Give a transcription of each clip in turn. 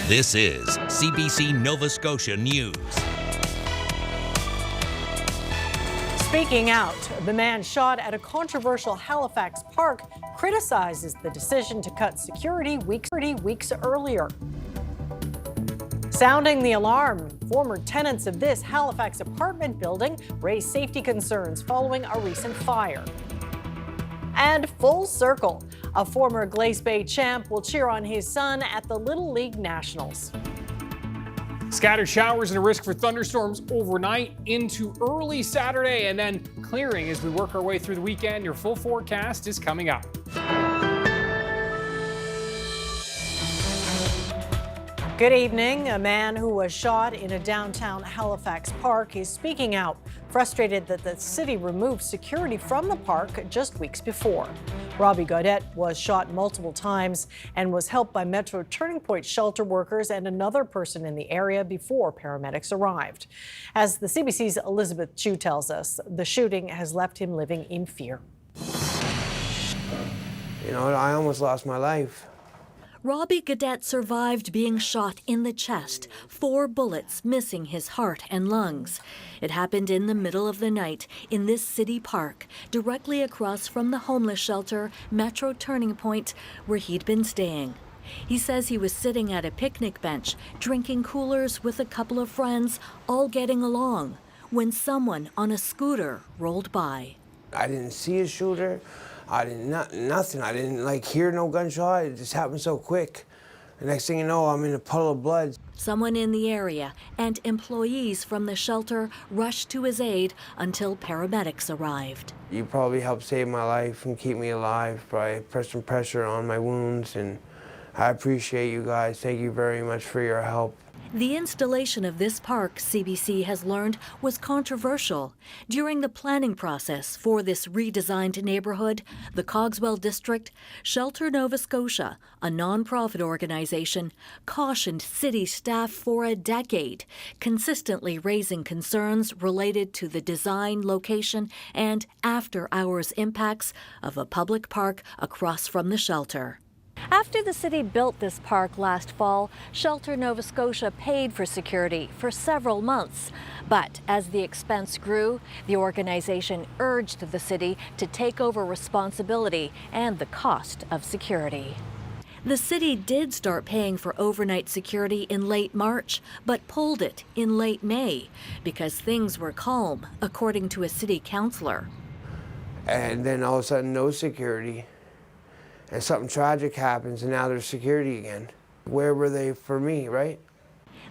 This is CBC Nova Scotia News. Speaking out, the man shot at a controversial Halifax park criticizes the decision to cut security weeks earlier. Sounding the alarm, former tenants of this Halifax apartment building raised safety concerns following a recent fire. And full circle, a former Glace Bay champ will cheer on his son at the Little League Nationals. Scattered showers and a risk for thunderstorms overnight into early Saturday and then clearing as we work our way through the weekend. Your full forecast is coming up. Good evening. A man who was shot in a downtown Halifax park is speaking out, frustrated that the city removed security from the park just weeks before. Robbie Gaudette was shot multiple times and was helped by Metro Turning Point shelter workers and another person in the area before paramedics arrived. As the CBC's Elizabeth Chu tells us, the shooting has left him living in fear. You know, I almost lost my life. Robbie Gaudette survived being shot in the chest, 4 bullets missing his heart and lungs. It happened in the middle of the night in this city park, directly across from the homeless shelter, Metro Turning Point, where he'd been staying. He says he was sitting at a picnic bench, drinking coolers with a couple of friends, all getting along, when someone on a scooter rolled by. I didn't see a shooter. I didn't, nothing. I didn't hear no gunshot. It just happened so quick. The next thing you know, I'm in a puddle of blood. Someone in the area and employees from the shelter rushed to his aid until paramedics arrived. You probably helped save my life and keep me alive by putting some pressure on my wounds, and I appreciate you guys. Thank you very much for your help. The installation of this park, CBC has learned, was controversial. During the planning process for this redesigned neighborhood, the Cogswell District, Shelter Nova Scotia, a non-profit organization, cautioned city staff for a decade, consistently raising concerns related to the design, location, and after-hours impacts of a public park across from the shelter. After the city built this park last fall, Shelter Nova Scotia paid for security for several months. But as the expense grew, the organization urged the city to take over responsibility and the cost of security. The city did start paying for overnight security in late March, but pulled it in late May because things were calm, according to a city councillor. And then all of a sudden, no security. And something tragic happens, and now there's security again. Where were they for me, right?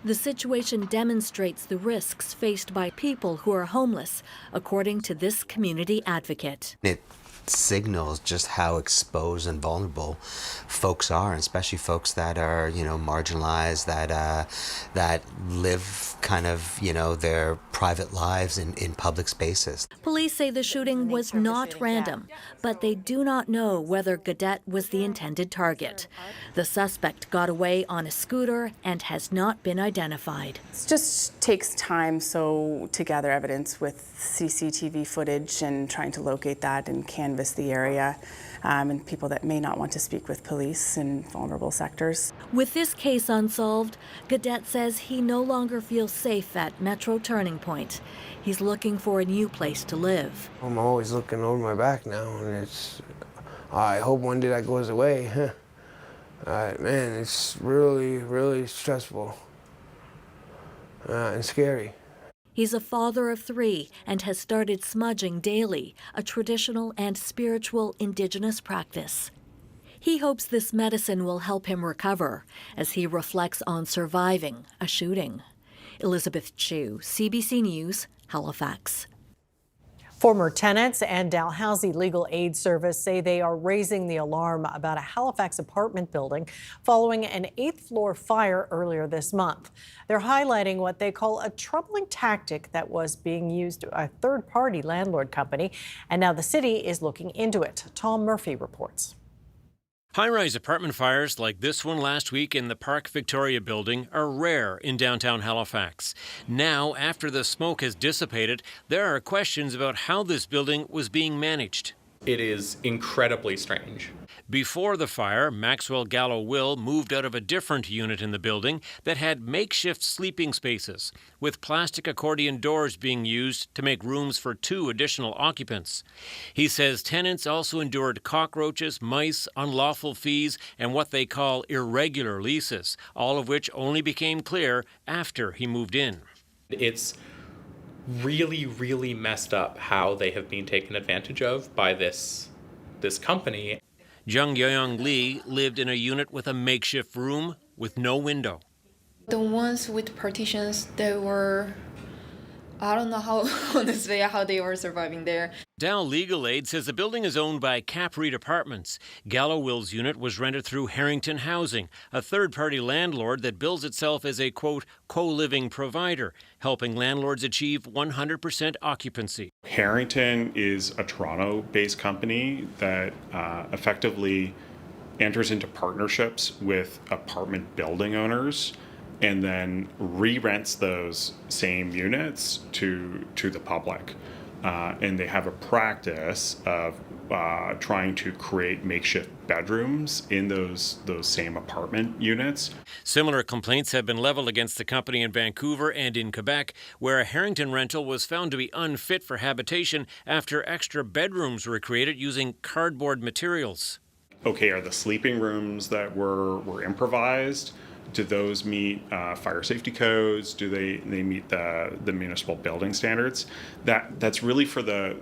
The situation demonstrates the risks faced by people who are homeless, according to this community advocate. It signals just how exposed and vulnerable folks are, and especially folks that are, marginalized, that live kind of, their private lives in public spaces. Police say the shooting was not random, but they do not know whether Gaudette was the intended target. The suspect got away on a scooter and has not been identified. It just takes time to gather evidence with CCTV footage and trying to locate that and canvass the area and people that may not want to speak with police in vulnerable sectors. With this case unsolved, Gaudette says he no longer feels safe at Metro Turning Point. He's looking for a new place to live. I'm always looking over my back now, and I hope one day that goes away. Man, it's really, really stressful and scary. He's a father of 3 and has started smudging daily, a traditional and spiritual Indigenous practice. He hopes this medicine will help him recover as he reflects on surviving a shooting. Elizabeth Chu, CBC News, Halifax. Former tenants and Dalhousie Legal Aid Service say they are raising the alarm about a Halifax apartment building following an 8th floor fire earlier this month. They're highlighting what they call a troubling tactic that was being used by a third-party landlord company, and now the city is looking into it. Tom Murphy reports. High-rise apartment fires like this one last week in the Park Victoria building are rare in downtown Halifax. Now, after the smoke has dissipated, there are questions about how this building was being managed. It is incredibly strange. Before the fire, Maxwell Gallo Will moved out of a different unit in the building that had makeshift sleeping spaces, with plastic accordion doors being used to make rooms for 2 additional occupants. He says tenants also endured cockroaches, mice, unlawful fees, and what they call irregular leases, all of which only became clear after he moved in. It's really, really messed up how they have been taken advantage of by this company. Jung Yeong Lee lived in a unit with a makeshift room with no window. The ones with partitions, they were, I don't know how, honestly, how they were surviving there. Dow Legal Aid says the building is owned by Capreed Apartments. Gallo Will's unit was rented through Harrington Housing, a third-party landlord that bills itself as a, quote, co-living provider, helping landlords achieve 100% occupancy. Harrington is a Toronto-based company that effectively enters into partnerships with apartment building owners and then re-rents those same units to the public. And they have a practice of trying to create makeshift bedrooms in those same apartment units. Similar complaints have been leveled against the company in Vancouver and in Quebec, where a Harrington rental was found to be unfit for habitation after extra bedrooms were created using cardboard materials. Okay, are the sleeping rooms that were improvised? Do those meet fire safety codes? Do they meet the municipal building standards? That's really for the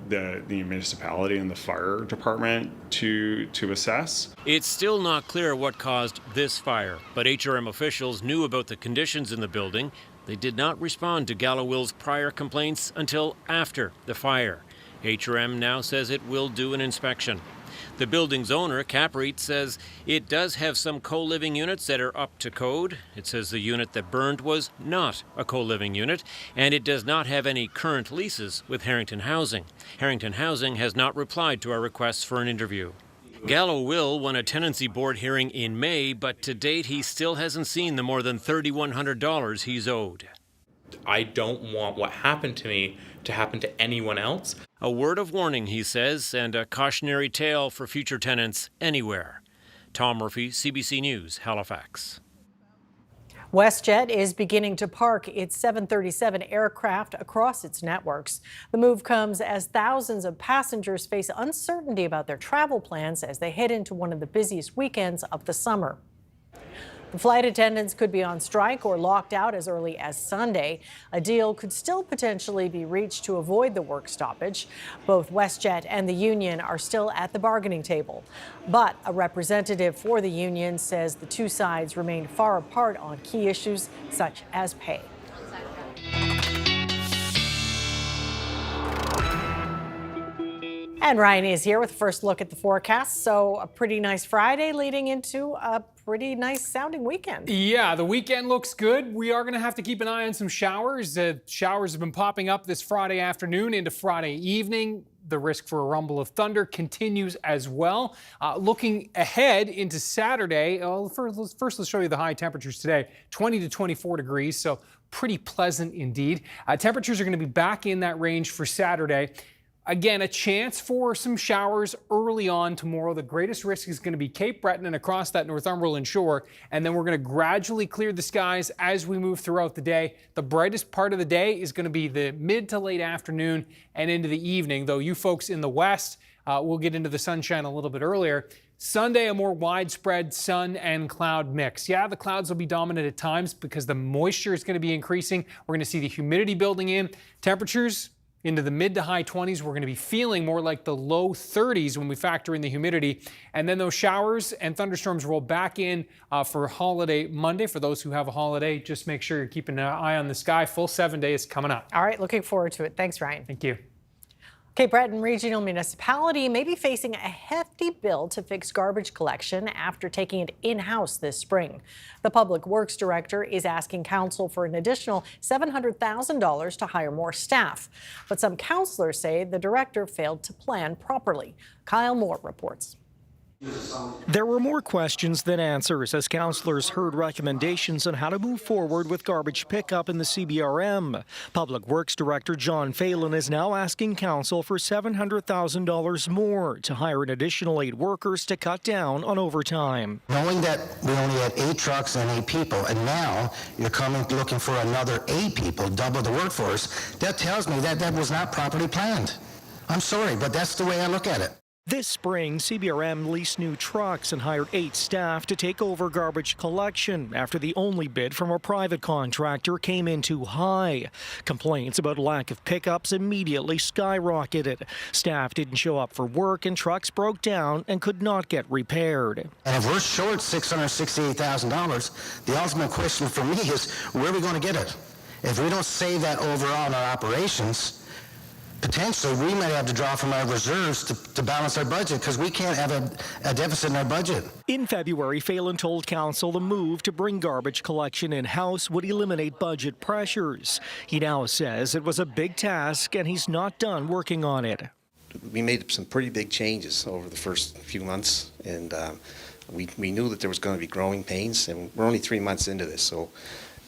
municipality and the fire department to assess. It's still not clear what caused this fire, but HRM officials knew about the conditions in the building. They did not respond to Gallo Will's prior complaints until after the fire. HRM now says it will do an inspection. The building's owner, Capreed, says it does have some co-living units that are up to code. It says the unit that burned was not a co-living unit, and it does not have any current leases with Harrington Housing. Harrington Housing has not replied to our requests for an interview. Gallo Will won a tenancy board hearing in May, but to date he still hasn't seen the more than $3,100 he's owed. I don't want what happened to me to happen to anyone else. A word of warning, he says, and a cautionary tale for future tenants anywhere. Tom Murphy, CBC News, Halifax. WestJet is beginning to park its 737 aircraft across its networks. The move comes as thousands of passengers face uncertainty about their travel plans as they head into one of the busiest weekends of the summer. The flight attendants could be on strike or locked out as early as Sunday. A deal could still potentially be reached to avoid the work stoppage. Both WestJet and the union are still at the bargaining table. But a representative for the union says the two sides remain far apart on key issues such as pay. And Ryan is here with a first look at the forecast. So a pretty nice Friday leading into a pretty nice sounding weekend. Yeah, the weekend looks good. We are going to have to keep an eye on some showers. Showers have been popping up this Friday afternoon into Friday evening. The risk for a rumble of thunder continues as well. Looking ahead into Saturday, first let's show you the high temperatures today. 20 to 24 degrees, so pretty pleasant indeed. Temperatures are going to be back in that range for Saturday. Again, a chance for some showers early on tomorrow. The greatest risk is going to be Cape Breton and across that Northumberland shore. And then we're going to gradually clear the skies as we move throughout the day. The brightest part of the day is going to be the mid to late afternoon and into the evening, though you folks in the west will get into the sunshine a little bit earlier. Sunday, a more widespread sun and cloud mix. Yeah, the clouds will be dominant at times because the moisture is going to be increasing. We're going to see the humidity building in. Temperatures into the mid to high 20s. We're going to be feeling more like the low 30s when we factor in the humidity. And then those showers and thunderstorms roll back in for holiday Monday. For those who have a holiday, just make sure you're keeping an eye on the sky. Full 7 days coming up. All right, looking forward to it. Thanks, Ryan. Thank you. Cape Breton Regional Municipality may be facing a hefty bill to fix garbage collection after taking it in-house this spring. The Public Works Director is asking Council for an additional $700,000 to hire more staff. But some councillors say the director failed to plan properly. Kyle Moore reports. There were more questions than answers as councillors heard recommendations on how to move forward with garbage pickup in the CBRM. Public Works Director John Phelan is now asking council for $700,000 more to hire an additional 8 workers to cut down on overtime. Knowing that we only had 8 trucks and 8 people, and now you're coming looking for another 8 people, double the workforce, that tells me that that was not properly planned. I'm sorry, but that's the way I look at it. This spring, CBRM leased new trucks and hired 8 staff to take over garbage collection after the only bid from a private contractor came in too high. Complaints about lack of pickups immediately skyrocketed. Staff didn't show up for work and trucks broke down and could not get repaired. And if we're short $668,000, the ultimate question for me is, where are we going to get it? If we don't save that overall in our operations, potentially, we might have to draw from our reserves to balance our budget because we can't have a deficit in our budget. In February, Phelan told council the move to bring garbage collection in-house would eliminate budget pressures. He now says it was a big task and he's not done working on it. We made some pretty big changes over the first few months, and we knew that there was going to be growing pains, and we're only 3 months into this, so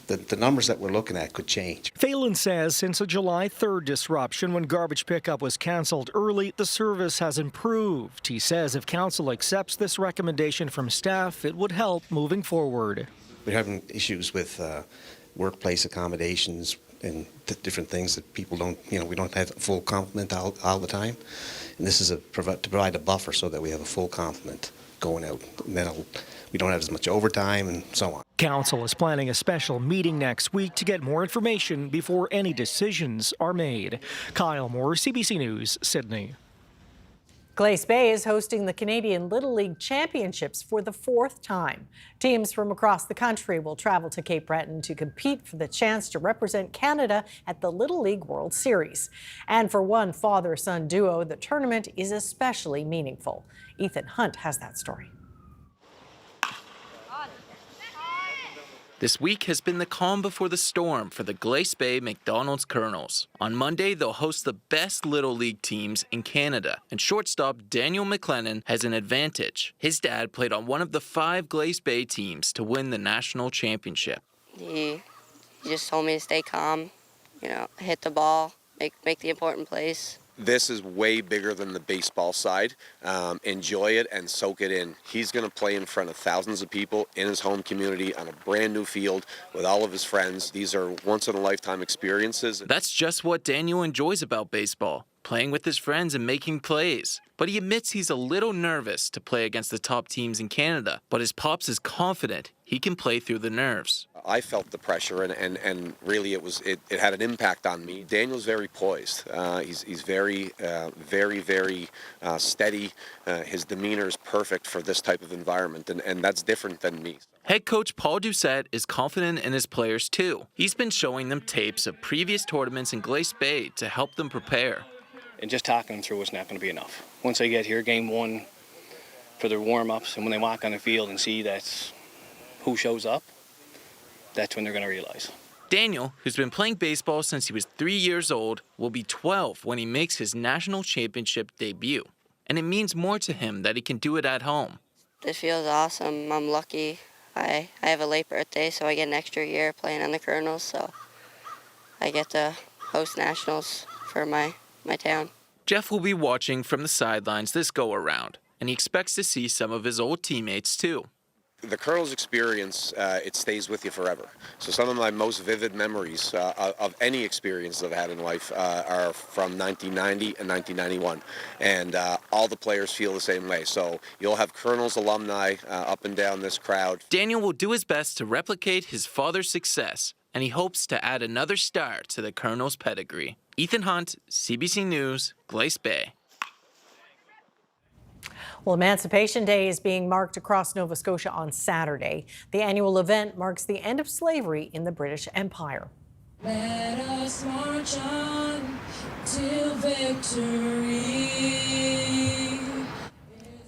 the numbers that we're looking at could change. Phelan says since a July 3rd disruption when garbage pickup was cancelled early, the service has improved. He says if council accepts this recommendation from staff, it would help moving forward. We're having issues with workplace accommodations and different things that people don't, we don't have a full complement all the time. And this is to provide a buffer so that we have a full complement going out. And then we don't have as much overtime and so on. Council is planning a special meeting next week to get more information before any decisions are made. Kyle Moore, CBC News, Sydney. Glace Bay is hosting the Canadian Little League Championships for the 4th time. Teams from across the country will travel to Cape Breton to compete for the chance to represent Canada at the Little League World Series. And for one father-son duo, the tournament is especially meaningful. Ethan Hunt has that story. This week has been the calm before the storm for the Glace Bay McDonald's Colonels. On Monday, they'll host the best Little League teams in Canada, and shortstop Daniel McLennan has an advantage. His dad played on one of the 5 Glace Bay teams to win the national championship. He just told me to stay calm, hit the ball, make the important plays. This is way bigger than the baseball side. Enjoy it and soak it in. He's going to play in front of thousands of people in his home community on a brand new field with all of his friends. These are once-in-a-lifetime experiences. That's just what Daniel enjoys about baseball, playing with his friends and making plays. But he admits he's a little nervous to play against the top teams in Canada. But his pops is confident he can play through the nerves. I felt the pressure, and really it had an impact on me. Daniel's very poised. He's very steady. His demeanor is perfect for this type of environment, and that's different than me. Head coach Paul Doucette is confident in his players too. He's been showing them tapes of previous tournaments in Glace Bay to help them prepare. And just talking them through is not going to be enough. Once they get here, game 1 for their warm-ups, and when they walk on the field and see that's who shows up, that's when they're going to realize. Daniel, who's been playing baseball since he was 3 years old, will be 12 when he makes his national championship debut. And it means more to him that he can do it at home. This feels awesome. I'm lucky. I have a late birthday, so I get an extra year playing on the Colonels, so I get to host nationals for my town. Jeff will be watching from the sidelines this go-around, and he expects to see some of his old teammates too. The Colonels experience, it stays with you forever. So some of my most vivid memories of any experience I've had in life are from 1990 and 1991. And all the players feel the same way. So you'll have Colonels alumni up and down this crowd. Daniel will do his best to replicate his father's success, and he hopes to add another star to the Colonels' pedigree. Ethan Hunt, CBC News, Glace Bay. Well, Emancipation Day is being marked across Nova Scotia on Saturday. The annual event marks the end of slavery in the British Empire. Let us march on till victory.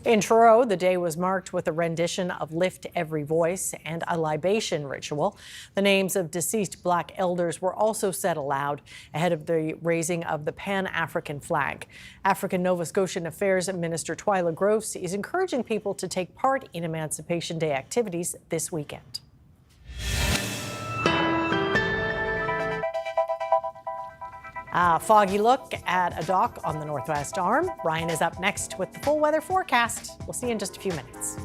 In Truro, the day was marked with a rendition of Lift Every Voice and a libation ritual. The names of deceased Black elders were also said aloud ahead of the raising of the Pan-African flag. African Nova Scotian Affairs Minister Twyla Groves is encouraging people to take part in Emancipation Day activities this weekend. A foggy look at a dock on the Northwest Arm. Ryan is up next with the full weather forecast. We'll see you in just a few minutes.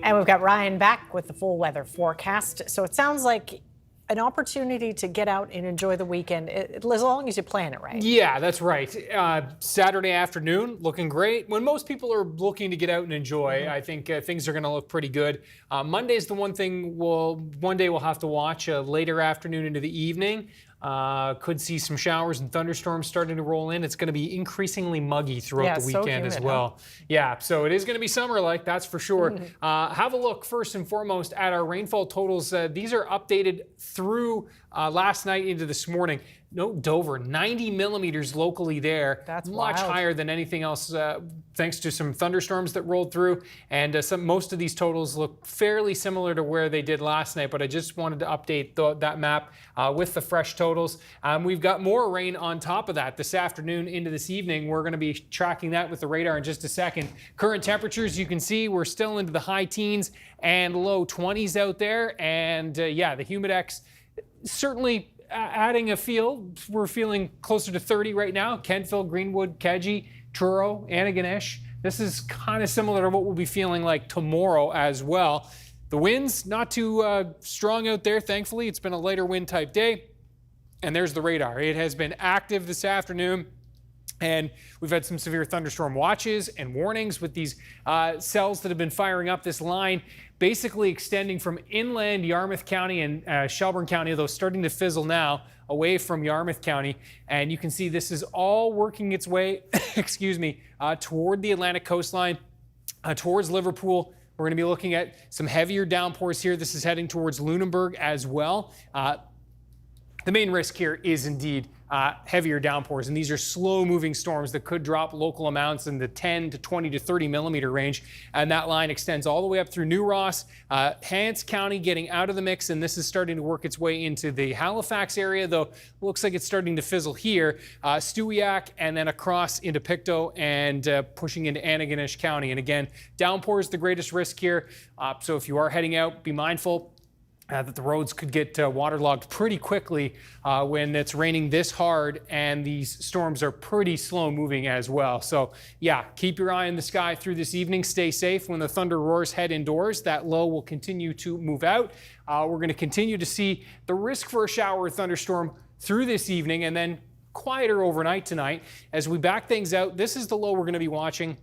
And we've got Ryan back with the full weather forecast. So it sounds like an opportunity to get out and enjoy the weekend, as long as you plan it right. Yeah, that's right. Saturday afternoon, looking great. When most people are looking to get out and enjoy, I think things are going to look pretty good. Monday's the one day we'll have to watch, later afternoon into the evening. Could see some showers and thunderstorms starting to roll in. It's going to be increasingly muggy throughout the weekend as well. Yeah, so it is going to be summer-like, that's for sure. Have a look first and foremost at our rainfall totals. These are updated through last night into this morning. Dover, 90 millimeters locally there. That's much wild. higher than anything else, thanks to some thunderstorms that rolled through. And most of these totals look fairly similar to where they did last night, but I just wanted to update that map with the fresh totals. We've got more rain on top of that this afternoon into this evening. We're going to be tracking that with the radar in just a second. Current temperatures, you can see we're still into the high teens and low 20s out there. And yeah, the Humidex certainly adding a feel. We're feeling closer to 30 right now. Kentville, Greenwood, Kedzie, Truro, Antigonish. This is kind of similar to what we'll be feeling like tomorrow as well. The winds not too strong out there, thankfully. It's been a lighter wind type day. And there's the radar. It has been active this afternoon. And we've had some severe thunderstorm watches and warnings with these cells that have been firing up this line, basically extending from inland Yarmouth County and Shelburne County, though starting to fizzle now, away from Yarmouth County. And you can see this is all working its way, excuse me, toward the Atlantic coastline, towards Liverpool. We're going to be looking at some heavier downpours here. This is heading towards Lunenburg as well. The main risk here is indeed heavier downpours, and these are slow-moving storms that could drop local amounts in the 10 to 20 to 30 millimeter range, and that line extends all the way up through New Ross, Hants County getting out of the mix, and this is starting to work its way into the Halifax area, though looks like it's starting to fizzle here, Stewiacke, and then across into Pictou and pushing into Antigonish County. And again, downpours the greatest risk here, so if you are heading out, be mindful that the roads could get waterlogged pretty quickly when it's raining this hard and these storms are pretty slow moving as well. So yeah, keep your eye in the sky through this evening. Stay safe. When the thunder roars, head indoors. That low will continue to move out. We're going to continue to see the risk for a shower or thunderstorm through this evening and then quieter overnight tonight. As we back things out, this is the low we're going to be watching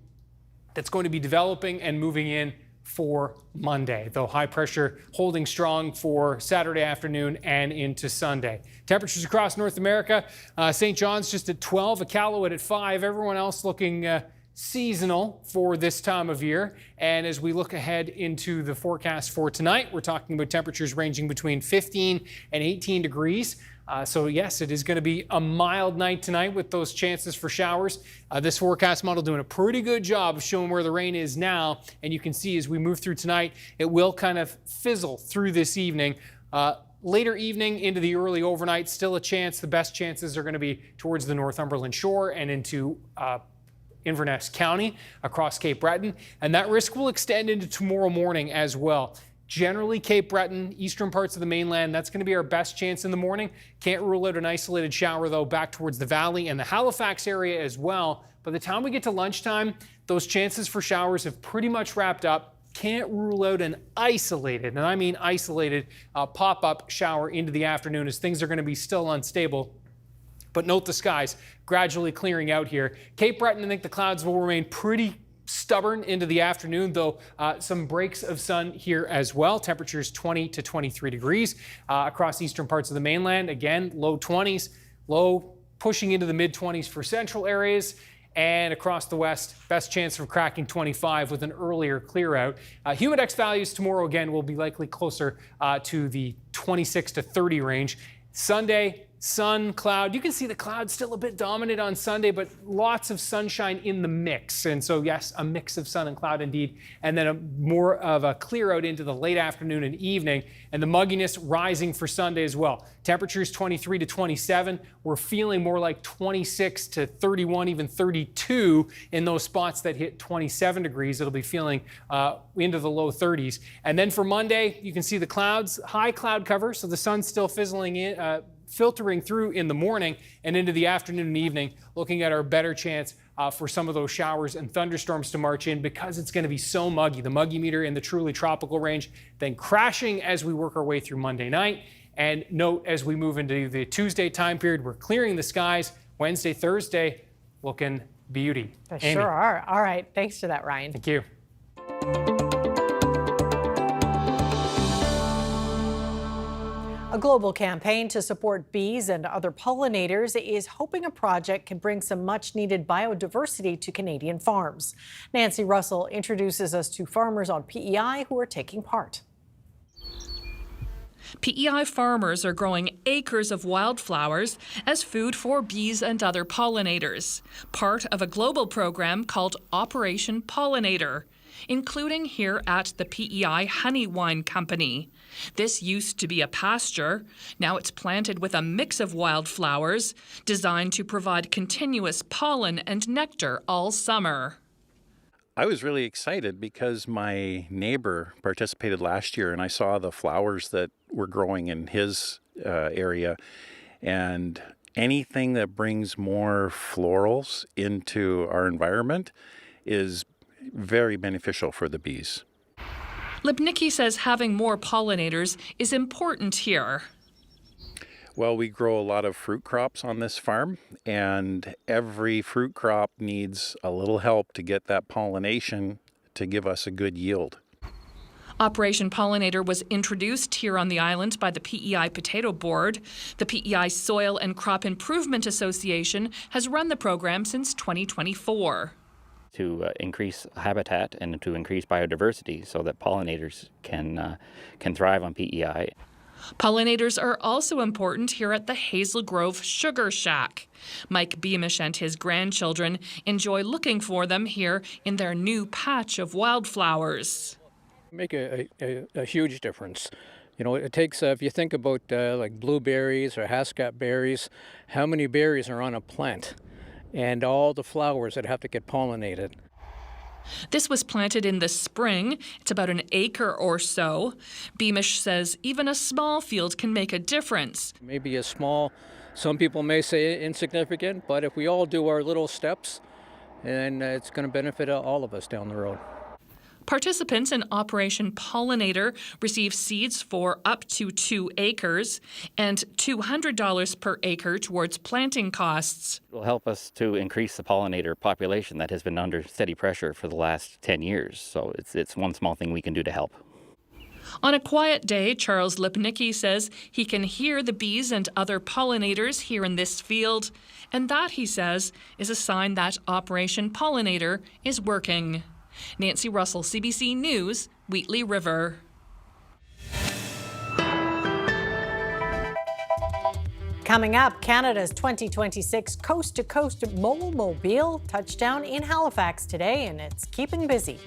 that's going to be developing and moving in for Monday, though high pressure holding strong for Saturday afternoon and into Sunday. Temperatures across North America, St. John's just at 12, Iqaluit at 5, everyone else looking seasonal for this time of year. And as we look ahead into the forecast for tonight, we're talking about temperatures ranging between 15 and 18 degrees. So yes, it is going to be a mild night tonight with those chances for showers. This forecast model doing a pretty good job of showing where the rain is now. And you can see as we move through tonight, it will kind of fizzle through this evening. Later evening into the early overnight, still a chance. The best chances are going to be towards the Northumberland shore and into Inverness County across Cape Breton. And that risk will extend into tomorrow morning as well. Generally, Cape Breton, eastern parts of the mainland, that's going to be our best chance in the morning. Can't rule out an isolated shower, though, back towards the valley and the Halifax area as well. By the time we get to lunchtime, those chances for showers have pretty much wrapped up. Can't rule out an isolated, and I mean isolated, pop-up shower into the afternoon as things are going to be still unstable. But note the skies gradually clearing out here. Cape Breton, I think the clouds will remain pretty stubborn into the afternoon, though some breaks of sun here as well. Temperatures 20 to 23 degrees across eastern parts of the mainland. Again, low 20s, low pushing into the mid 20s for central areas. And across the west, best chance of cracking 25 with an earlier clear out. Humidex values tomorrow again will be likely closer to the 26 to 30 range. Sunday, sun, cloud. You can see the cloud still a bit dominant on Sunday, but lots of sunshine in the mix. And so, yes, a mix of sun and cloud indeed. And then more of a clear out into the late afternoon and evening. And the mugginess rising for Sunday as well. Temperatures 23 to 27. We're feeling more like 26 to 31, even 32 in those spots that hit 27 degrees. It'll be feeling into the low 30s. And then for Monday, you can see the clouds, high cloud cover. So the sun's still fizzling in, filtering through in the morning and into the afternoon and evening, looking at our better chance for some of those showers and thunderstorms to march in because it's going to be so muggy. The muggy meter in the truly tropical range, then crashing as we work our way through Monday night. And note, as we move into the Tuesday time period, we're clearing the skies. Wednesday, Thursday, looking beauty. They sure are. All right. Thanks for that, Ryan. Thank you. A global campaign to support bees and other pollinators is hoping a project can bring some much-needed biodiversity to Canadian farms. Nancy Russell introduces us to farmers on PEI who are taking part. PEI farmers are growing acres of wildflowers as food for bees and other pollinators, part of a global program called Operation Pollinator, including here at the PEI Honey Wine Company. This used to be a pasture. Now it's planted with a mix of wildflowers designed to provide continuous pollen and nectar all summer. I was really excited because my neighbor participated last year and I saw the flowers that were growing in his area. And anything that brings more florals into our environment is very beneficial for the bees. Lipnicki says having more pollinators is important here. Well, we grow a lot of fruit crops on this farm, and every fruit crop needs a little help to get that pollination to give us a good yield. Operation Pollinator was introduced here on the island by the PEI Potato Board. The PEI Soil and Crop Improvement Association has run the program since 2024. To increase habitat and to increase biodiversity so that pollinators can thrive on PEI. Pollinators are also important here at the Hazel Grove Sugar Shack. Mike Beamish and his grandchildren enjoy looking for them here in their new patch of wildflowers. Make a huge difference. You know, it takes, if you think about like blueberries or Hascap berries, how many berries are on a plant? And all the flowers that have to get pollinated. This was planted in the spring. It's about an acre or so. Beamish says even a small field can make a difference. Maybe a small, some people may say insignificant, but if we all do our little steps, then it's going to benefit all of us down the road. Participants in Operation Pollinator receive seeds for up to 2 acres and $200 per acre towards planting costs. It will help us to increase the pollinator population that has been under steady pressure for the last 10 years. So it's one small thing we can do to help. On a quiet day, Charles Lipnicki says he can hear the bees and other pollinators here in this field. And that, he says, is a sign that Operation Pollinator is working. Nancy Russell, CBC News, Wheatley River. Coming up, Canada's 2026 Coast-to-Coast Mole-Mobile touchdown in Halifax today, and it's keeping busy.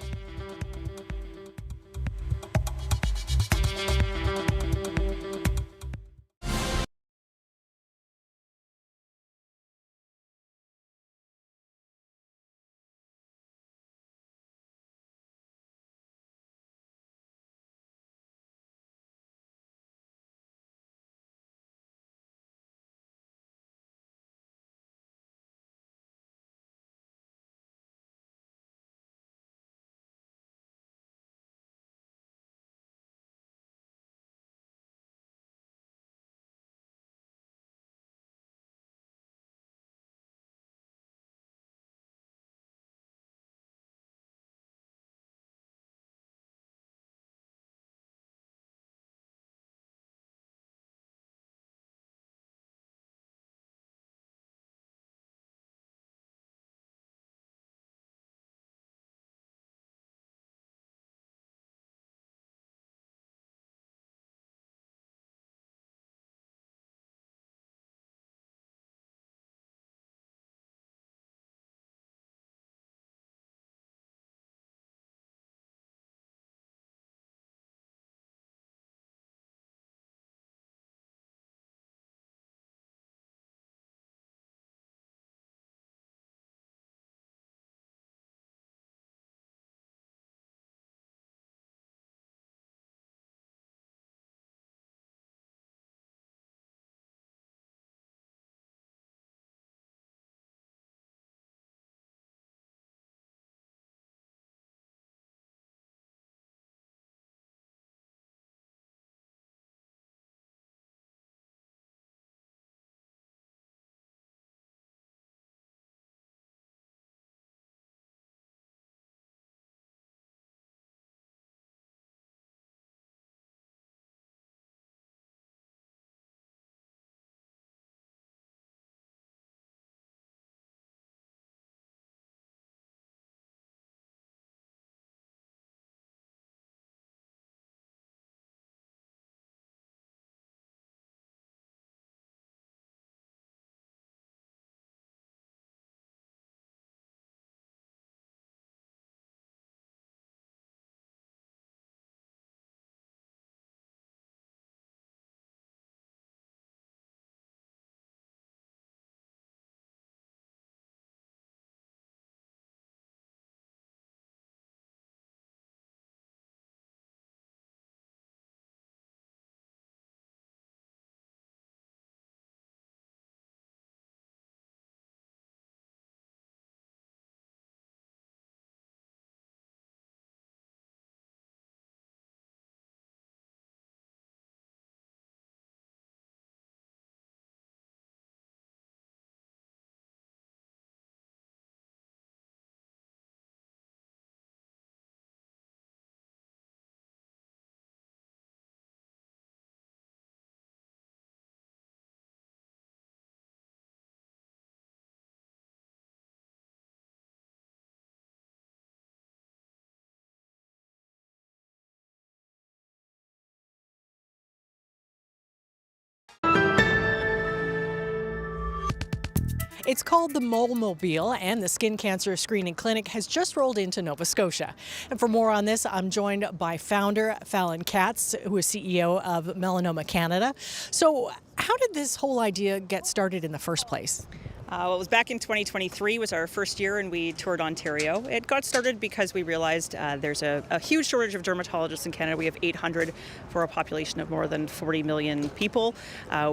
It's called the Mole-mobile, and the skin cancer screening clinic has just rolled into Nova Scotia. And for more on this, I'm joined by founder Fallon Katz, who is CEO of Melanoma Canada. So how did this whole idea get started in the first place? Well, it was back in 2023 was our first year, and we toured Ontario. It got started because we realized there's a huge shortage of dermatologists in Canada. We have 800 for a population of more than 40 million people.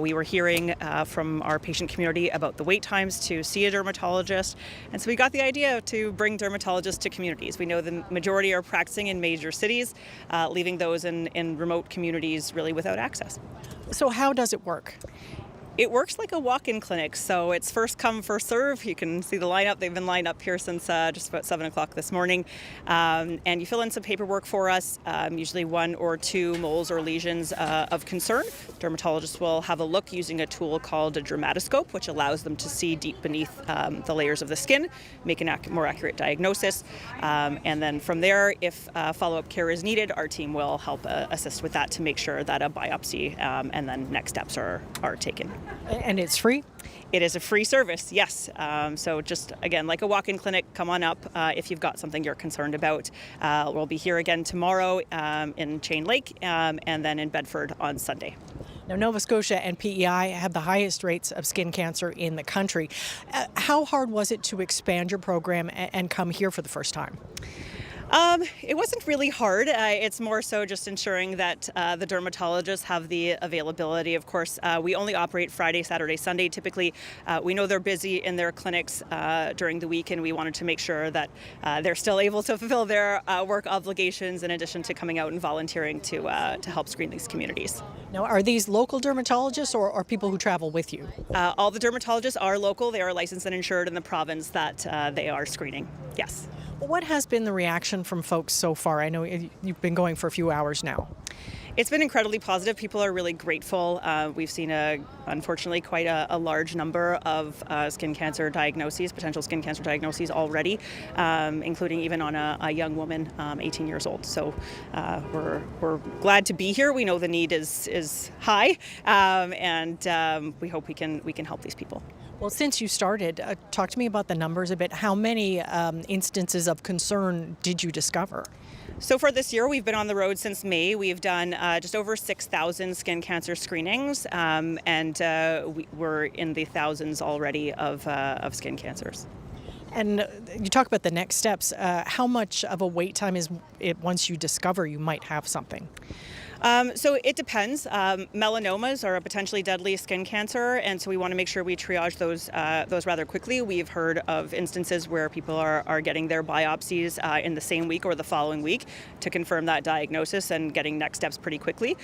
We were hearing from our patient community about the wait times to see a dermatologist, and so we got the idea to bring dermatologists to communities. We know the majority are practicing in major cities, leaving those in remote communities really without access. So how does it work? It works like a walk-in clinic, so it's first come, first serve. You can see the lineup. They've been lined up here since just about 7 o'clock this morning. And you fill in some paperwork for us, usually 1 or 2 moles or lesions of concern. Dermatologists will have a look using a tool called a dermatoscope, which allows them to see deep beneath the layers of the skin, make a more accurate diagnosis. And then from there, if follow-up care is needed, our team will help assist with that to make sure that a biopsy and then next steps are taken. And it's free? It is a free service, yes. So just, again, like a walk-in clinic, come on up if you've got something you're concerned about. We'll be here again tomorrow in Chain Lake and then in Bedford on Sunday. Now, Nova Scotia and PEI have the highest rates of skin cancer in the country. How hard was it to expand your program and come here for the first time? It wasn't really hard. It's more so just ensuring that the dermatologists have the availability. Of course, we only operate Friday, Saturday, Sunday. Typically, we know they're busy in their clinics during the week, and we wanted to make sure that they're still able to fulfill their work obligations in addition to coming out and volunteering to help screen these communities. Now, are these local dermatologists or people who travel with you? All the dermatologists are local. They are licensed and insured in the province that they are screening. Yes. What has been the reaction from folks so far? I know you've been going for a few hours now. It's been incredibly positive. People are really grateful. We've seen, unfortunately, quite a large number of skin cancer diagnoses, potential skin cancer diagnoses already, including even on a young woman, 18 years old. So we're glad to be here. We know the need is high, and we hope we can help these people. Well, since you started, talk to me about the numbers a bit. How many instances of concern did you discover? So for this year, we've been on the road since May. We've done just over 6,000 skin cancer screenings, and we're in the thousands already of skin cancers. And you talk about the next steps. How much of a wait time is it once you discover you might have something? So it depends. Melanomas are a potentially deadly skin cancer, and so we want to make sure we triage those rather quickly. We've heard of instances where people are getting their biopsies in the same week or the following week to confirm that diagnosis and getting next steps pretty quickly.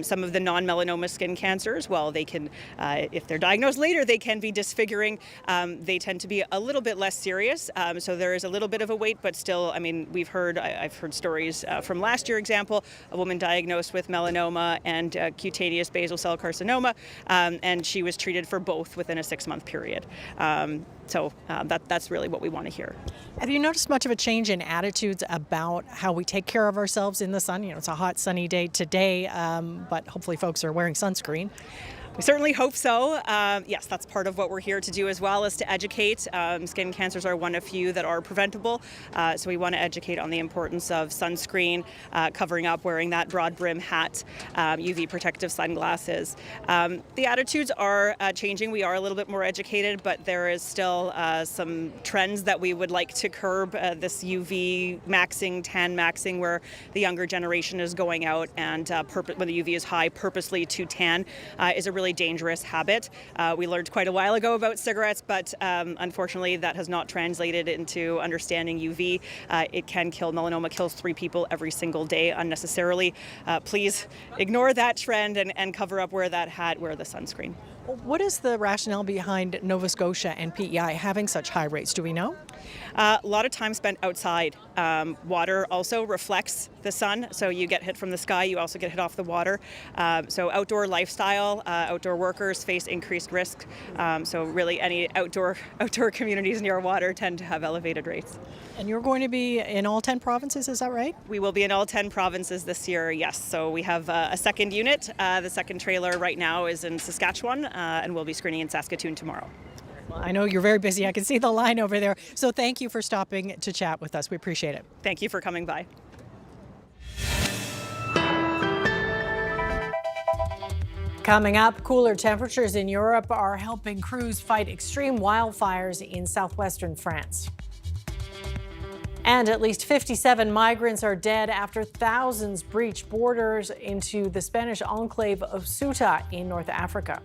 Some of the non-melanoma skin cancers, well, they can, if they're diagnosed later, they can be disfiguring. They tend to be a little bit less serious, so there is a little bit of a wait, but still, I mean, I've heard stories from last year, example, a woman diagnosed with melanoma and cutaneous basal cell carcinoma, and she was treated for both within a 6-month period. So that's really what we want to hear. Have you noticed much of a change in attitudes about how we take care of ourselves in the sun? You know, it's a hot, sunny day today, but hopefully folks are wearing sunscreen. We certainly hope so. Yes, that's part of what we're here to do as well, is to educate. Skin cancers are one of few that are preventable, so we want to educate on the importance of sunscreen, covering up, wearing that broad brim hat, UV protective sunglasses. The attitudes are changing. We are a little bit more educated, but there is still some trends that we would like to curb. This UV maxing, tan maxing, where the younger generation is going out and when the UV is high, purposely to tan, is a really dangerous habit. We learned quite a while ago about cigarettes, but unfortunately that has not translated into understanding UV. It can kill. Melanoma kills 3 people every single day unnecessarily. Please ignore that trend and cover up, wear that hat, wear the sunscreen. What is the rationale behind Nova Scotia and PEI having such high rates? Do we know? A lot of time spent outside. Water also reflects the sun, so you get hit from the sky, you also get hit off the water. So outdoor lifestyle, outdoor workers face increased risk. So really any outdoor communities near water tend to have elevated rates. And you're going to be in all 10 provinces, is that right? We will be in all 10 provinces this year, yes. So we have a second unit. The second trailer right now is in Saskatchewan, and we'll be screening in Saskatoon tomorrow. Well, I know you're very busy. I can see the line over there. So thank you for stopping to chat with us. We appreciate it. Thank you for coming by. Coming up, cooler temperatures in Europe are helping crews fight extreme wildfires in southwestern France. And at least 57 migrants are dead after thousands breach borders into the Spanish enclave of Ceuta in North Africa.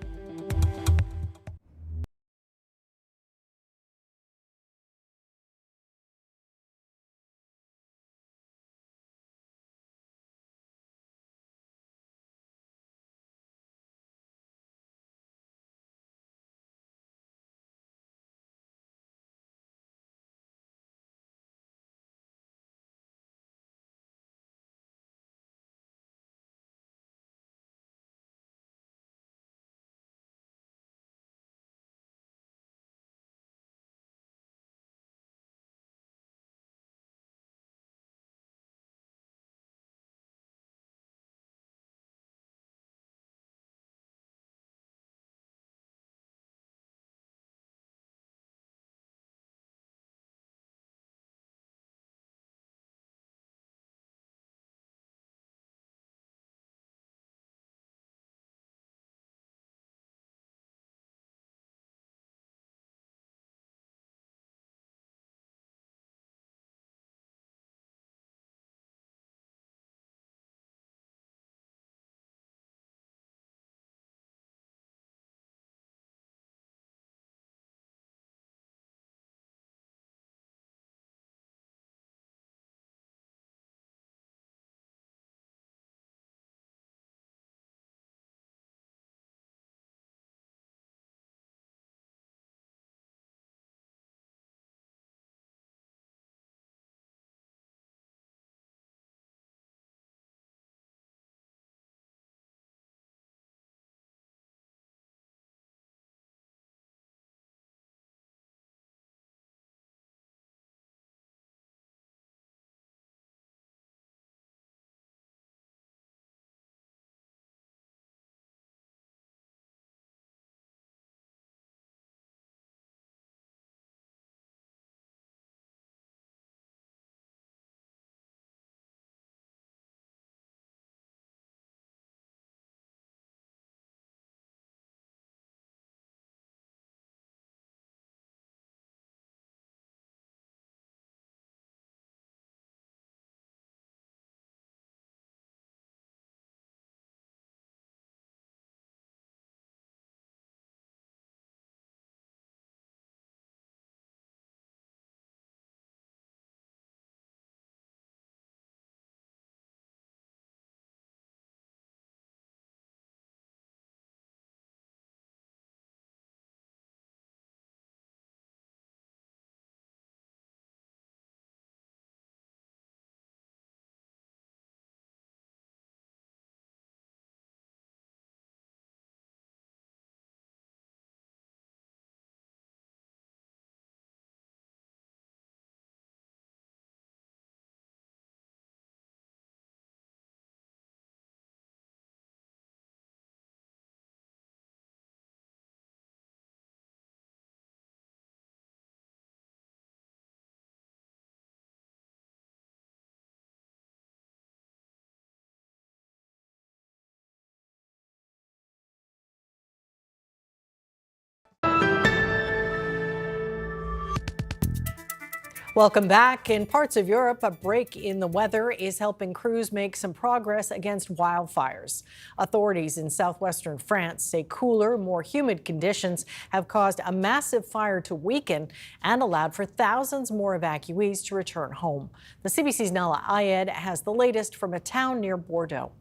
Welcome back. In parts of Europe, a break in the weather is helping crews make some progress against wildfires. Authorities in southwestern France say cooler, more humid conditions have caused a massive fire to weaken and allowed for thousands more evacuees to return home. The CBC's Nala Ayed has the latest from a town near Bordeaux.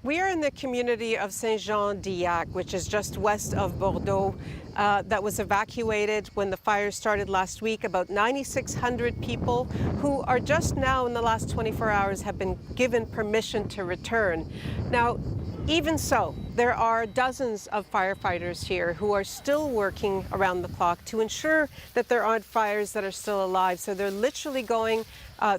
We are in the community of Saint-Jean-d'Illac, which is just west of Bordeaux, that was evacuated when the fire started last week. About 9,600 people who are just now in the last 24 hours have been given permission to return. Now, even so, There are dozens of firefighters here who are still working around the clock to ensure that there aren't fires that are still alive. So they're literally going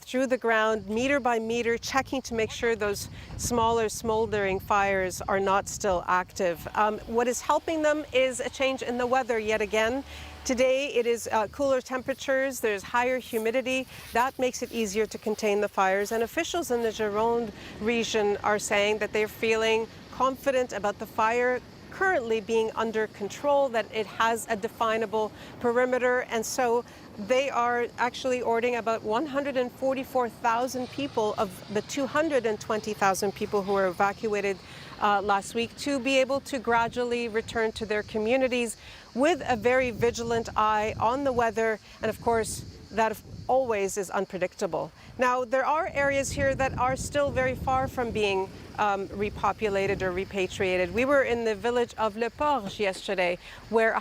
through the ground, meter by meter, checking to make sure those smaller smoldering fires are not still active. What is helping them is a change in the weather yet again. Today it is cooler temperatures, there's higher humidity. That makes it easier to contain the fires. And officials in the Gironde region are saying that they're feeling confident about the fire currently being under control, that it has a definable perimeter. And so they are actually ordering about 144,000 people of the 220,000 people who were evacuated last week to be able to gradually return to their communities with a very vigilant eye on the weather. And of course, that always is unpredictable. Now, there are areas here that are still very far from being repopulated or repatriated. We were in the village of Le Porge yesterday, where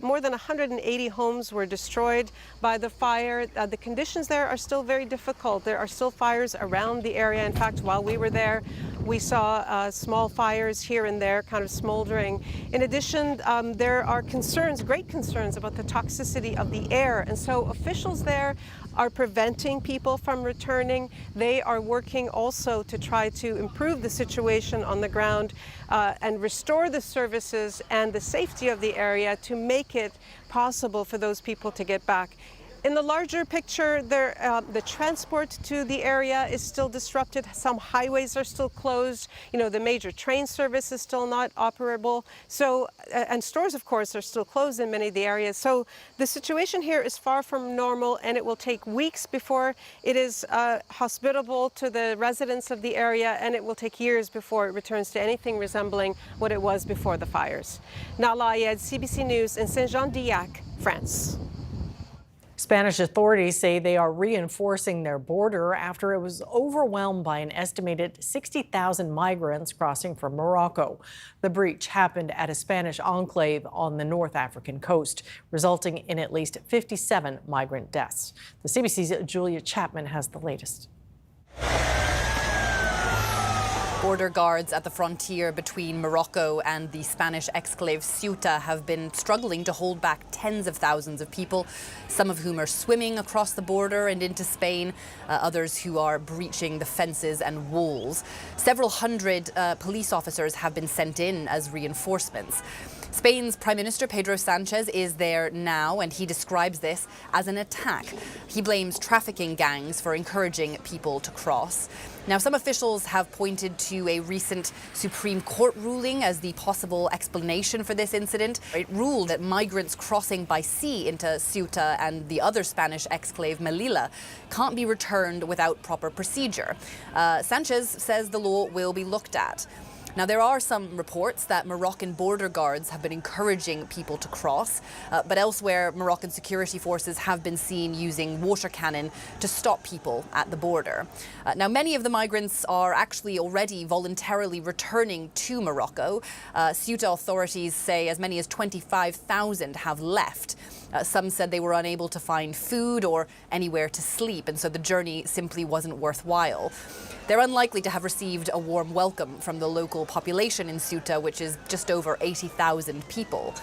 more than 180 homes were destroyed by the fire. The conditions there are still very difficult. There are still fires around the area. In fact, while we were there, we saw small fires here and there kind of smoldering. In addition, there are concerns, great concerns about the toxicity of the air. And so officials there are preventing people from returning. They are working also to try to improve the situation on the ground and restore the services and the safety of the area to make it possible for those people to get back. In the larger picture, the transport to the area is still disrupted. Some highways are still closed. You know, the major train service is still not operable. So, and stores, of course, are still closed in many of the areas. So the situation here is far from normal, and it will take weeks before it is hospitable to the residents of the area, and it will take years before it returns to anything resembling what it was before the fires. Nala Ayed, CBC News in Saint-Jean-d'Illac, France. Spanish authorities say they are reinforcing their border after it was overwhelmed by an estimated 60,000 migrants crossing from Morocco. The breach happened at a Spanish enclave on the North African coast, resulting in at least 57 migrant deaths. The CBC's Julia Chapman has the latest. Border guards at the frontier between Morocco and the Spanish exclave Ceuta have been struggling to hold back tens of thousands of people, some of whom are swimming across the border and into Spain, others who are breaching the fences and walls. Several hundred police officers have been sent in as reinforcements. Spain's Prime Minister Pedro Sanchez is there now, and he describes this as an attack. He blames trafficking gangs for encouraging people to cross. Now, some officials have pointed to a recent Supreme Court ruling as the possible explanation for this incident. It ruled that migrants crossing by sea into Ceuta and the other Spanish exclave Melilla can't be returned without proper procedure. Sanchez says the law will be looked at. Now, there are some reports that Moroccan border guards have been encouraging people to cross, but elsewhere, Moroccan security forces have been seen using water cannon to stop people at the border. Now, many of the migrants are actually already voluntarily returning to Morocco. Ceuta authorities say as many as 25,000 have left. Some said they were unable to find food or anywhere to sleep, and so the journey simply wasn't worthwhile. They're unlikely to have received a warm welcome from the local population in Ceuta, which is just over 80,000 people.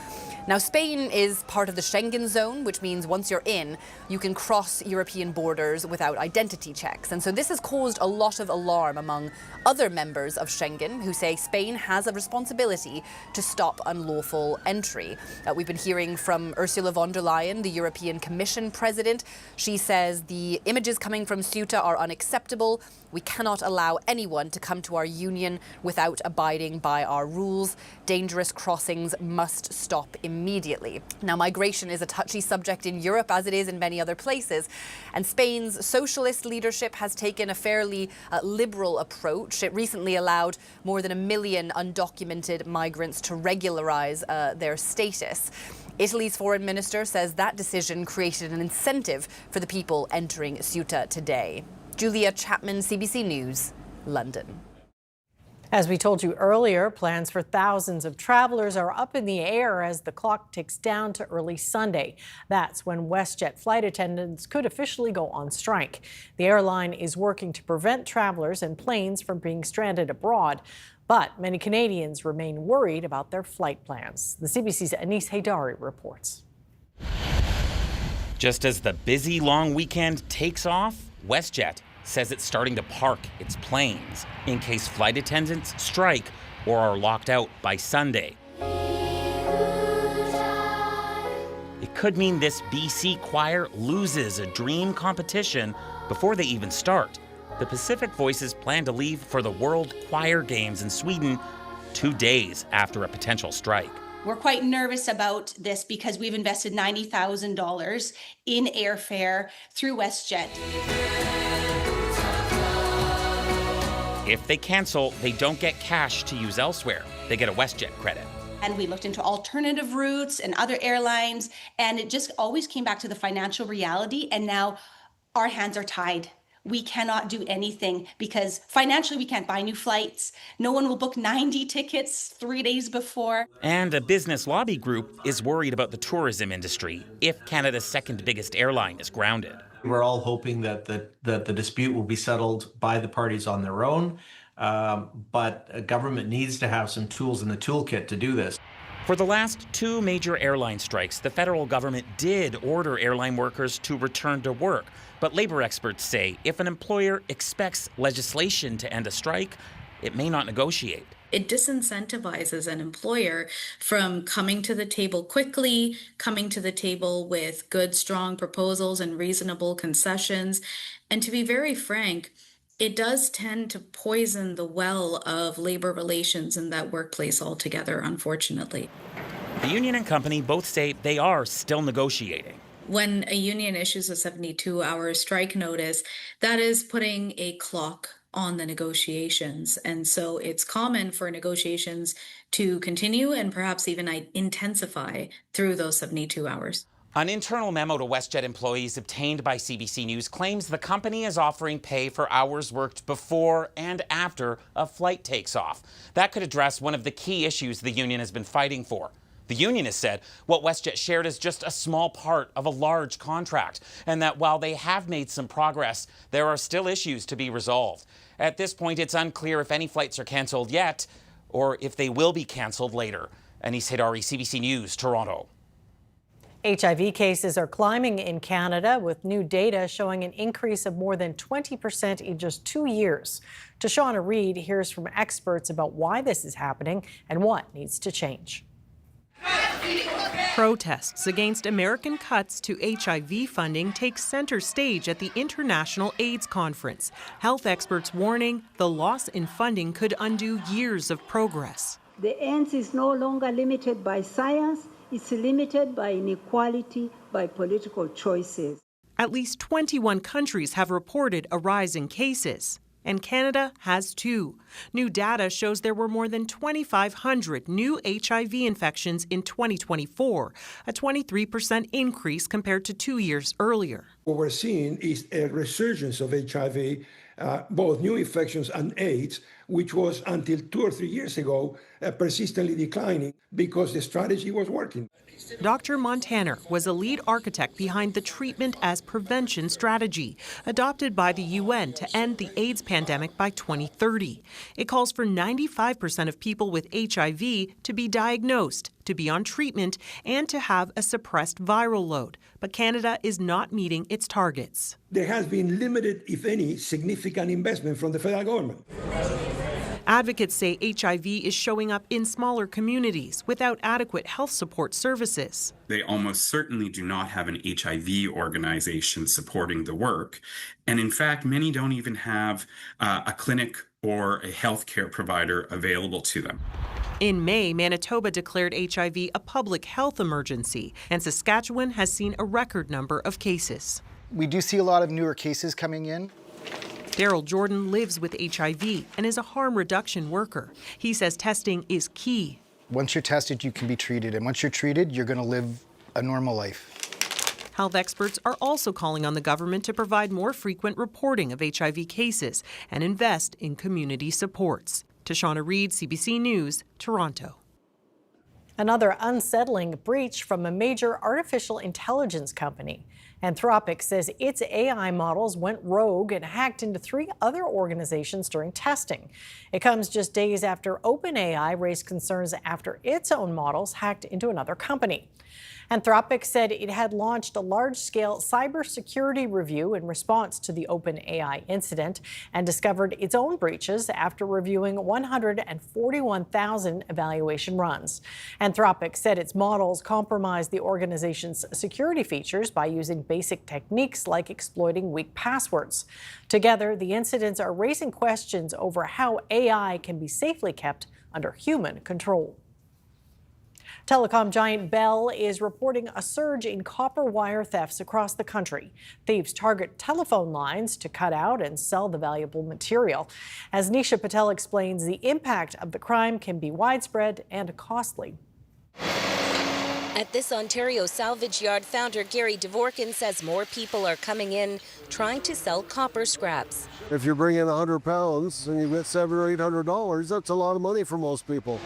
Now, Spain is part of the Schengen zone, which means once you're in, you can cross European borders without identity checks. And so this has caused a lot of alarm among other members of Schengen who say Spain has a responsibility to stop unlawful entry. We've been hearing from Ursula von der Leyen, the European Commission president. She says the images coming from Ceuta are unacceptable. We cannot allow anyone to come to our union without abiding by our rules. Dangerous crossings must stop immediately. Now, migration is a touchy subject in Europe, as it is in many other places. And Spain's socialist leadership has taken a fairly liberal approach. It recently allowed more than 1 million undocumented migrants to regularize their status. Italy's foreign minister says that decision created an incentive for the people entering Ceuta today. Julia Chapman, CBC News, London. As we told you earlier, plans for thousands of travelers are up in the air as the clock ticks down to early Sunday. That's when WestJet flight attendants could officially go on strike. The airline is working to prevent travelers and planes from being stranded abroad. But many Canadians remain worried about their flight plans. The CBC's Anis Haydari reports. Just as the busy long weekend takes off, WestJet says it's starting to park its planes in case flight attendants strike or are locked out by Sunday. It could mean this BC choir loses a dream competition before they even start. The Pacific Voices plan to leave for the World Choir Games in Sweden 2 days after a potential strike. We're quite nervous about this because we've invested $90,000 in airfare through WestJet. If they cancel, they don't get cash to use elsewhere. They get a WestJet credit. And we looked into alternative routes and other airlines, and it just always came back to the financial reality. And now our hands are tied. We cannot do anything because financially we can't buy new flights. No one will book 90 tickets 3 days before. And a business lobby group is worried about the tourism industry if Canada's second biggest airline is grounded. We're all hoping that the dispute will be settled by the parties on their own, but a government needs to have some tools in the toolkit to do this. For the last 2 major airline strikes, the federal government did order airline workers to return to work. But labor experts say if an employer expects legislation to end a strike, it may not negotiate. It disincentivizes an employer from coming to the table quickly, coming to the table with good, strong proposals and reasonable concessions. And to be very frank, it does tend to poison the well of labor relations in that workplace altogether, unfortunately. The union and company both say they are still negotiating. When a union issues a 72-hour strike notice, that is putting a clock on the negotiations. And so it's common for negotiations to continue and perhaps even intensify through those 72 hours. An internal memo to WestJet employees obtained by CBC News claims the company is offering pay for hours worked before and after a flight takes off. That could address one of the key issues the union has been fighting for. The union has said what WestJet shared is just a small part of a large contract, and that while they have made some progress, there are still issues to be resolved. At this point, it's unclear if any flights are cancelled yet, or if they will be cancelled later. Anis Haydari, CBC News, Toronto. HIV cases are climbing in Canada, with new data showing an increase of more than 20% in just 2 years. Tashana Reid hears from experts about why this is happening and what needs to change. Protests against American cuts to HIV funding take center stage at the International AIDS Conference. Health experts warning the loss in funding could undo years of progress. The end is no longer limited by science, it's limited by inequality, by political choices. At least 21 countries have reported a rise in cases, and Canada has too. New data shows there were more than 2,500 new HIV infections in 2024, a 23% increase compared to 2 years earlier. What we're seeing is a resurgence of HIV, both new infections and AIDS, which was until 2 or 3 years ago persistently declining because the strategy was working. Dr. Montaner was a lead architect behind the treatment as prevention strategy, adopted by the UN to end the AIDS pandemic by 2030. It calls for 95% of people with HIV to be diagnosed, to be on treatment, and to have a suppressed viral load. But Canada is not meeting its targets. There has been limited, if any, significant investment from the federal government. Advocates say HIV is showing up in smaller communities without adequate health support services. They almost certainly do not have an HIV organization supporting the work. And in fact, many don't even have a clinic or a healthcare provider available to them. In May, Manitoba declared HIV a public health emergency, and Saskatchewan has seen a record number of cases. We do see a lot of newer cases coming in. Daryl Jordan lives with HIV and is a harm reduction worker. He says testing is key. Once you're tested, you can be treated. And once you're treated, you're going to live a normal life. Health experts are also calling on the government to provide more frequent reporting of HIV cases and invest in community supports. Tashana Reid, CBC News, Toronto. Another unsettling breach from a major artificial intelligence company. Anthropic says its AI models went rogue and hacked into 3 other organizations during testing. It comes just days after OpenAI raised concerns after its own models hacked into another company. Anthropic said it had launched a large-scale cybersecurity review in response to the OpenAI incident and discovered its own breaches after reviewing 141,000 evaluation runs. Anthropic said its models compromised the organization's security features by using basic techniques like exploiting weak passwords. Together, the incidents are raising questions over how AI can be safely kept under human control. Telecom giant Bell is reporting a surge in copper wire thefts across the country. Thieves target telephone lines to cut out and sell the valuable material. As Nisha Patel explains, the impact of the crime can be widespread and costly. At this Ontario salvage yard, founder Gary Dvorkin says more people are coming in trying to sell copper scraps. If you bring in 100 pounds and you get $700 or $800, that's a lot of money for most people.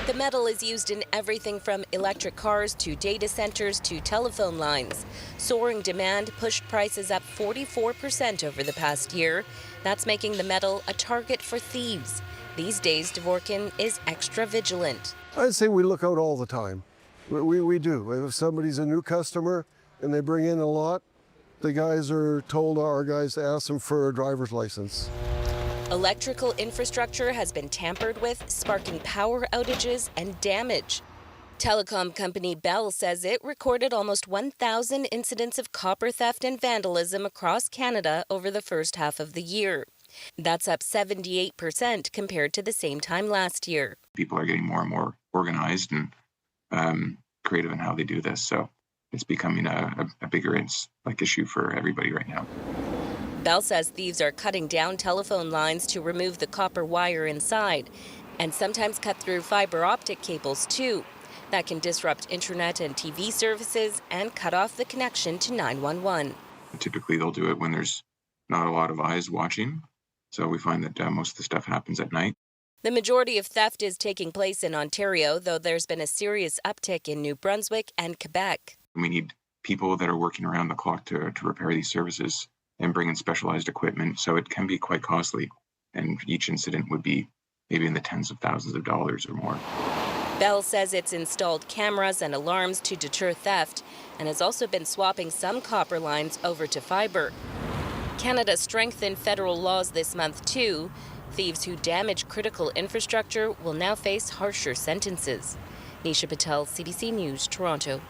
The metal is used in everything from electric cars to data centers to telephone lines. Soaring demand pushed prices up 44% over the past year. That's making the metal a target for thieves. These days, Dvorkin is extra vigilant. I'd say we look out all the time. We do. If somebody's a new customer and they bring in a lot, the guys are told, our guys, to ask them for a driver's license. Electrical infrastructure has been tampered with, sparking power outages and damage. Telecom company Bell says it recorded almost 1,000 incidents of copper theft and vandalism across Canada over the first half of the year. That's up 78% compared to the same time last year. People are getting more and more organized and creative in how they do this, so it's becoming a bigger issue for everybody right now. Bell says thieves are cutting down telephone lines to remove the copper wire inside, and sometimes cut through fiber optic cables too. That can disrupt internet and TV services and cut off the connection to 911. Typically, they'll do it when there's not a lot of eyes watching, so we find that most of the stuff happens at night. The majority of theft is taking place in Ontario, though there's been a serious uptick in New Brunswick and Quebec. We need people that are working around the clock to repair these services and bring in specialized equipment, so it can be quite costly, and each incident would be maybe in the tens of thousands of dollars or more. Bell says it's installed cameras and alarms to deter theft and has also been swapping some copper lines over to fiber. Canada strengthened federal laws this month too. Thieves who damage critical infrastructure will now face harsher sentences. Nisha Patel, CBC News, Toronto.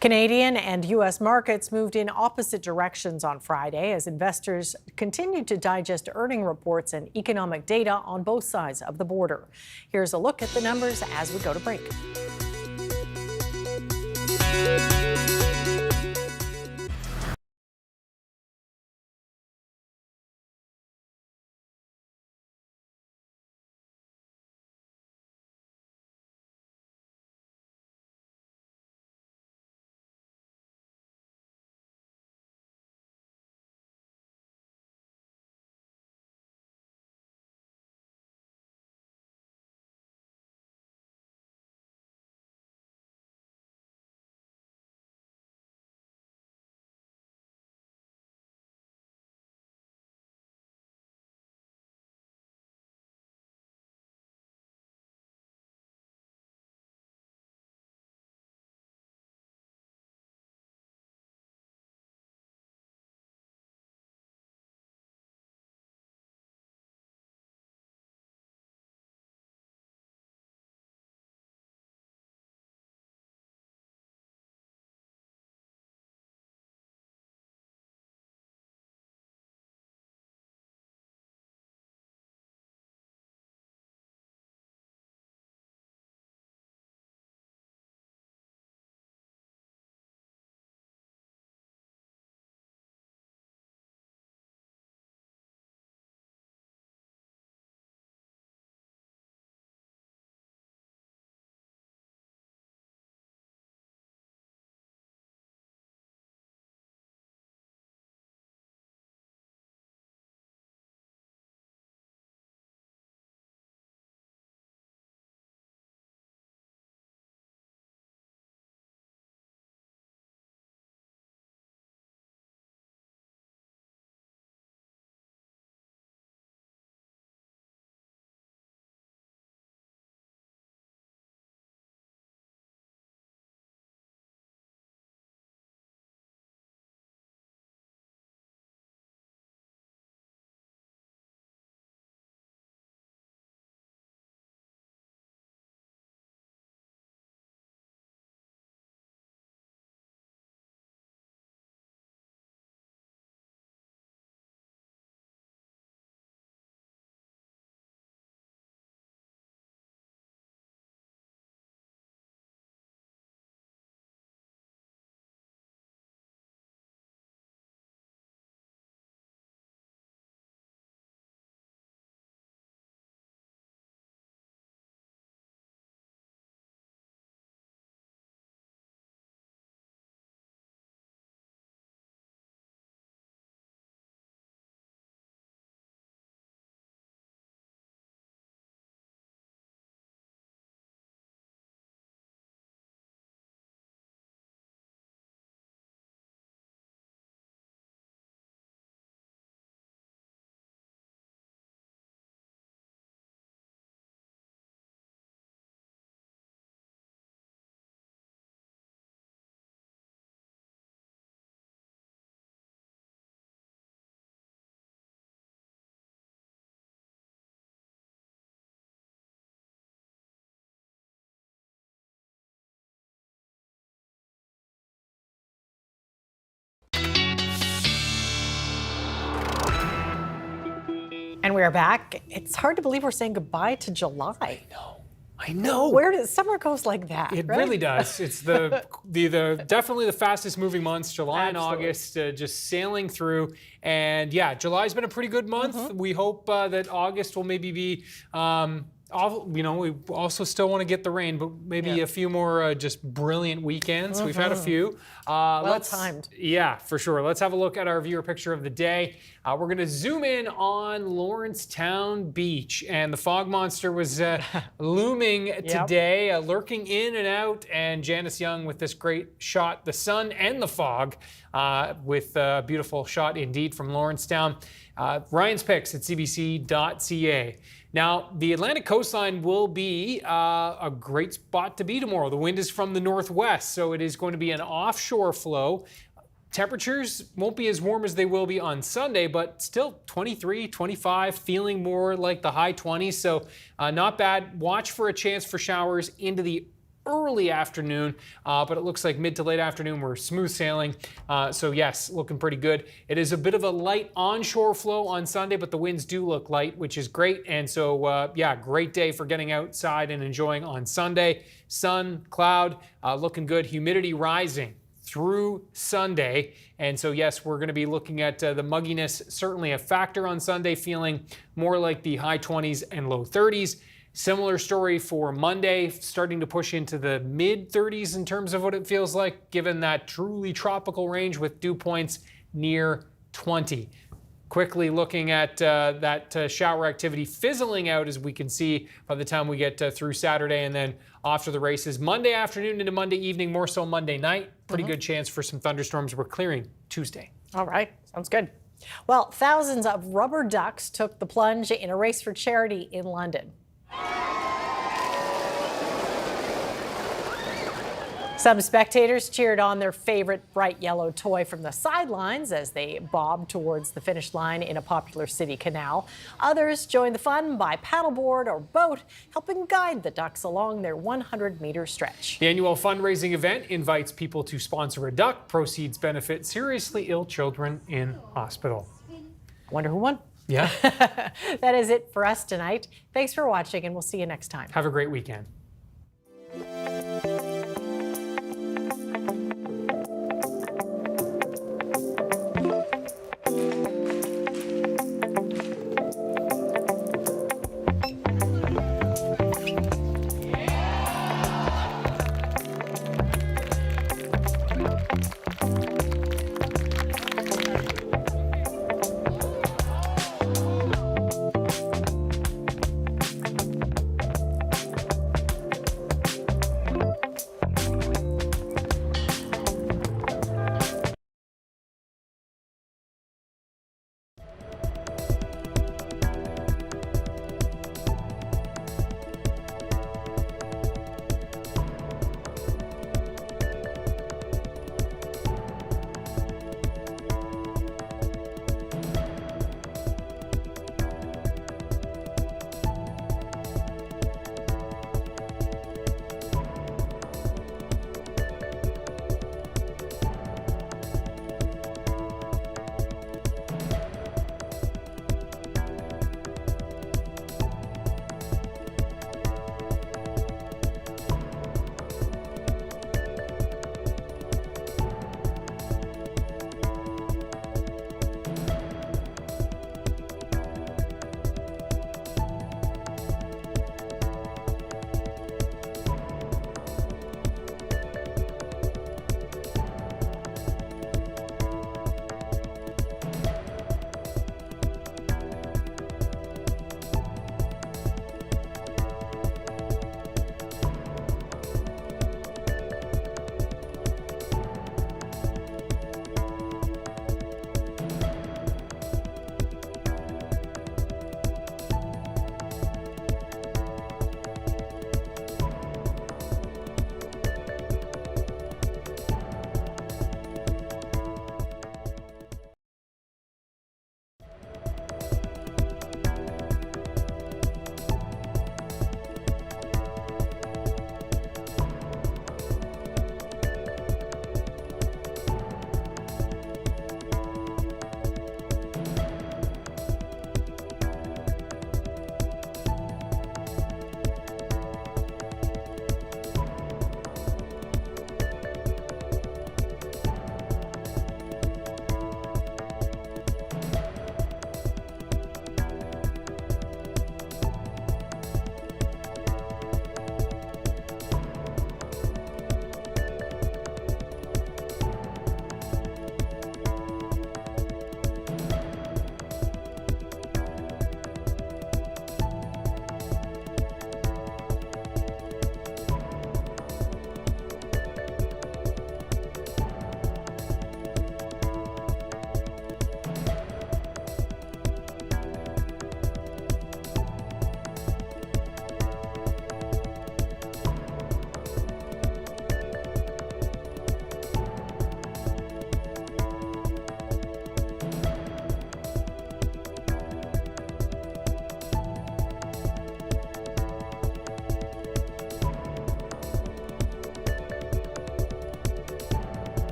Canadian and U.S. markets moved in opposite directions on Friday as investors continued to digest earning reports and economic data on both sides of the border. Here's a look at the numbers as we go to break. And we are back. It's hard to believe we're saying goodbye to July. I know. Where does summer goes like that? It right? really does. It's the definitely the fastest moving months. July and August just sailing through, and yeah, July's been a pretty good month. We hope that August will maybe be. We also still want to get the rain, but maybe a few more just brilliant weekends. We've had a few. Well timed. Yeah, for sure. Let's have a look at our viewer picture of the day. We're going to zoom in on Lawrencetown Beach, and the fog monster was looming today, lurking in and out, and Janice Young with this great shot, the sun and the fog, with a beautiful shot indeed from Lawrencetown. Ryan's picks at cbc.ca. Now, the Atlantic coastline will be a great spot to be tomorrow. The wind is from the northwest, so it is going to be an offshore flow. Temperatures won't be as warm as they will be on Sunday, but still 23, 25, feeling more like the high 20s, so not bad. Watch for a chance for showers into the early afternoon, but it looks like mid to late afternoon we're smooth sailing. So yes, looking pretty good. It is a bit of a light onshore flow on Sunday, but the winds do look light, which is great. And so yeah, great day for getting outside and enjoying on Sunday. Sun, cloud, looking good. Humidity rising through Sunday. And so yes, we're going to be looking at the mugginess, certainly a factor on Sunday, feeling more like the high 20s and low 30s. Similar story for Monday, starting to push into the mid 30s in terms of what it feels like, given that truly tropical range with dew points near 20. Quickly looking at that shower activity fizzling out, as we can see by the time we get through Saturday, and then off to the races. Monday afternoon into Monday evening, more so Monday night. Pretty good chance for some thunderstorms. We're clearing Tuesday. All right, sounds good. Well, thousands of rubber ducks took the plunge in a race for charity in London. Some spectators cheered on their favorite bright yellow toy from the sidelines as they bobbed towards the finish line in a popular city canal. Others joined the fun by paddleboard or boat, helping guide the ducks along their 100-meter stretch. The annual fundraising event invites people to sponsor a duck. Proceeds benefit seriously ill children in hospital. Wonder who won? Yeah. That is it for us tonight. Thanks for watching, and we'll see you next time. Have a great weekend.